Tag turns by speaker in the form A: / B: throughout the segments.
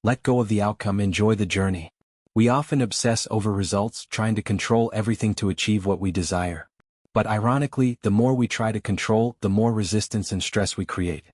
A: Let go of the outcome, enjoy the journey. We often obsess over results, trying to control everything to achieve what we desire. But ironically, the more we try to control, the more resistance and stress we create.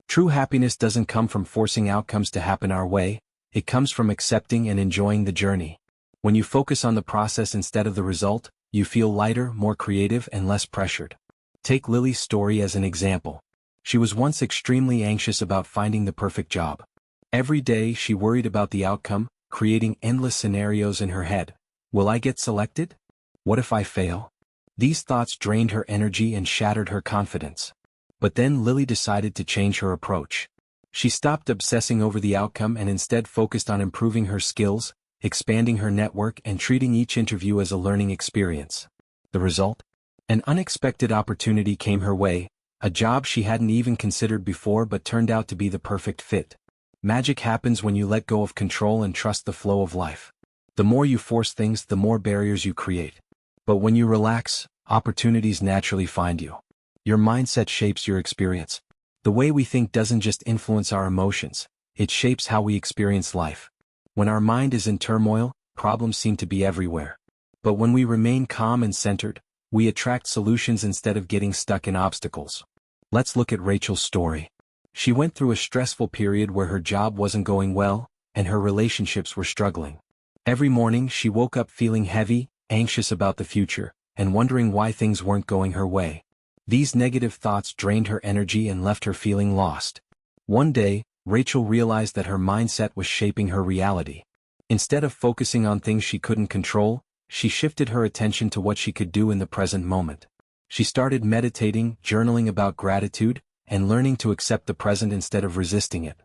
A: True happiness doesn't come from forcing outcomes to happen our way, it comes from accepting and enjoying the journey. When you focus on the process instead of the result, you feel lighter, more creative, and less pressured. Take Lily's story as an example. She was once extremely anxious about finding the perfect job. Every day she worried about the outcome, creating endless scenarios in her head. Will I get selected? What if I fail? These thoughts drained her energy and shattered her confidence. But then Lily decided to change her approach. She stopped obsessing over the outcome and instead focused on improving her skills, expanding her network, and treating each interview as a learning experience. The result? An unexpected opportunity came her way, a job she hadn't even considered before but turned out to be the perfect fit. Magic happens when you let go of control and trust the flow of life. The more you force things, the more barriers you create. But when you relax, opportunities naturally find you. Your mindset shapes your experience. The way we think doesn't just influence our emotions, it shapes how we experience life. When our mind is in turmoil, problems seem to be everywhere. But when we remain calm and centered, we attract solutions instead of getting stuck in obstacles. Let's look at Rachel's story. She went through a stressful period where her job wasn't going well, and her relationships were struggling. Every morning she woke up feeling heavy, anxious about the future, and wondering why things weren't going her way. These negative thoughts drained her energy and left her feeling lost. One day, Rachel realized that her mindset was shaping her reality. Instead of focusing on things she couldn't control, she shifted her attention to what she could do in the present moment. She started meditating, journaling about gratitude, and learning to accept the present instead of resisting it.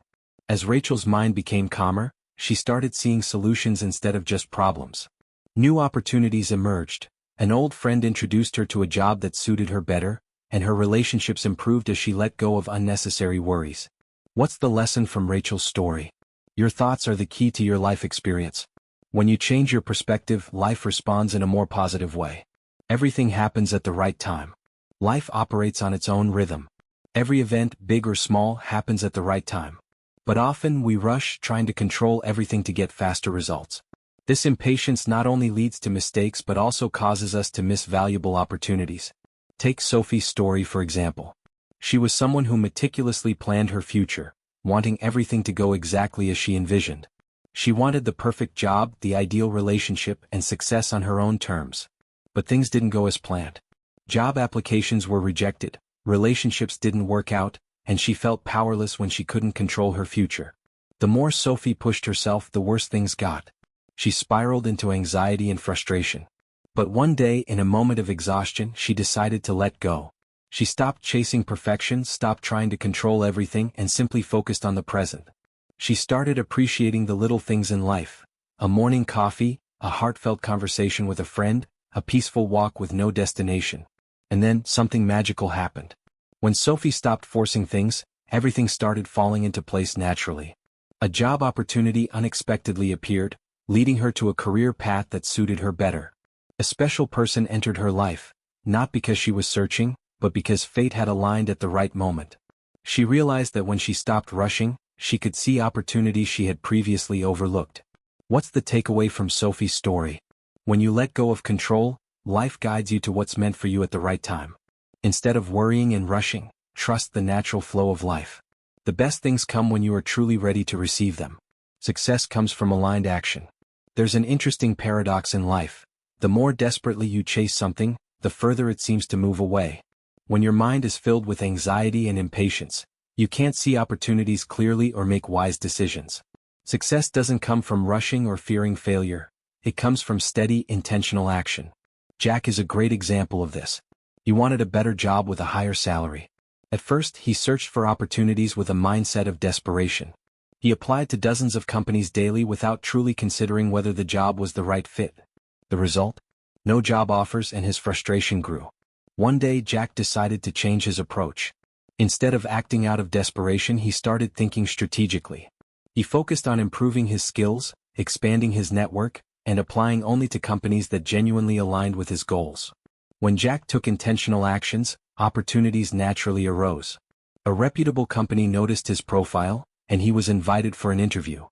A: As Rachel's mind became calmer, she started seeing solutions instead of just problems. New opportunities emerged. An old friend introduced her to a job that suited her better, and her relationships improved as she let go of unnecessary worries. What's the lesson from Rachel's story? Your thoughts are the key to your life experience. When you change your perspective, life responds in a more positive way. Everything happens at the right time. Life operates on its own rhythm. Every event, big or small, happens at the right time. But often we rush, trying to control everything to get faster results. This impatience not only leads to mistakes but also causes us to miss valuable opportunities. Take Sophie's story for example. She was someone who meticulously planned her future, wanting everything to go exactly as she envisioned. She wanted the perfect job, the ideal relationship, and success on her own terms. But things didn't go as planned. Job applications were rejected, relationships didn't work out, and she felt powerless when she couldn't control her future. The more Sophie pushed herself, the worse things got. She spiraled into anxiety and frustration. But one day, in a moment of exhaustion, she decided to let go. She stopped chasing perfection, stopped trying to control everything, and simply focused on the present. She started appreciating the little things in life: a morning coffee, a heartfelt conversation with a friend, a peaceful walk with no destination. And then, something magical happened. When Sophie stopped forcing things, everything started falling into place naturally. A job opportunity unexpectedly appeared, leading her to a career path that suited her better. A special person entered her life, not because she was searching, but because fate had aligned at the right moment. She realized that when she stopped rushing, she could see opportunities she had previously overlooked. What's the takeaway from Sophie's story? When you let go of control, life guides you to what's meant for you at the right time. Instead of worrying and rushing, trust the natural flow of life. The best things come when you are truly ready to receive them. Success comes from aligned action. There's an interesting paradox in life. The more desperately you chase something, the further it seems to move away. When your mind is filled with anxiety and impatience, you can't see opportunities clearly or make wise decisions. Success doesn't come from rushing or fearing failure. It comes from steady, intentional action. Jack is a great example of this. He wanted a better job with a higher salary. At first, he searched for opportunities with a mindset of desperation. He applied to dozens of companies daily without truly considering whether the job was the right fit. The result? No job offers, and his frustration grew. One day, Jack decided to change his approach. Instead of acting out of desperation, he started thinking strategically. He focused on improving his skills, expanding his network, and applying only to companies that genuinely aligned with his goals. When Jack took intentional actions, opportunities naturally arose. A reputable company noticed his profile, and he was invited for an interview.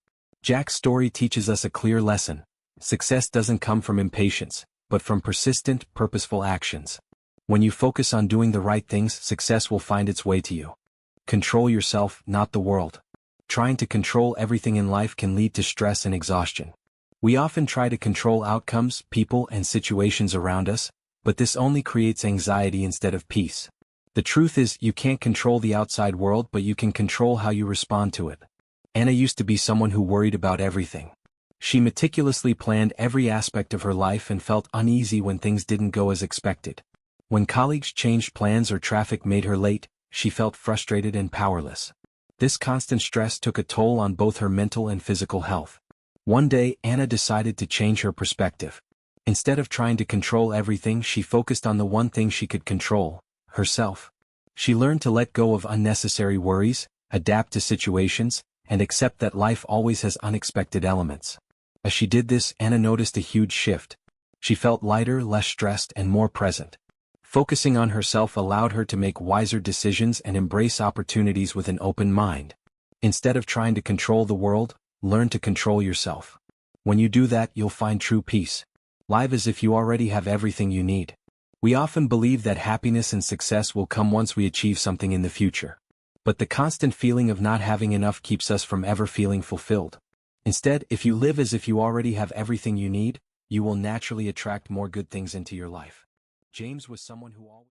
A: Jack's story teaches us a clear lesson. Success doesn't come from impatience, but from persistent, purposeful actions. When you focus on doing the right things, success will find its way to you. Control yourself, not the world. Trying to control everything in life can lead to stress and exhaustion. We often try to control outcomes, people, and situations around us, but this only creates anxiety instead of peace. The truth is, you can't control the outside world, but you can control how you respond to it. Anna used to be someone who worried about everything. She meticulously planned every aspect of her life and felt uneasy when things didn't go as expected. When colleagues changed plans or traffic made her late, she felt frustrated and powerless. This constant stress took a toll on both her mental and physical health. One day, Anna decided to change her perspective. Instead of trying to control everything, she focused on the one thing she could control: herself. She learned to let go of unnecessary worries, adapt to situations, and accept that life always has unexpected elements. As she did this, Anna noticed a huge shift. She felt lighter, less stressed, and more present. Focusing on herself allowed her to make wiser decisions and embrace opportunities with an open mind. Instead of trying to control the world, learn to control yourself. When you do that, you'll find true peace. Live as if you already have everything you need. We often believe that happiness and success will come once we achieve something in the future. But the constant feeling of not having enough keeps us from ever feeling fulfilled. Instead, if you live as if you already have everything you need, you will naturally attract more good things into your life. James was someone who always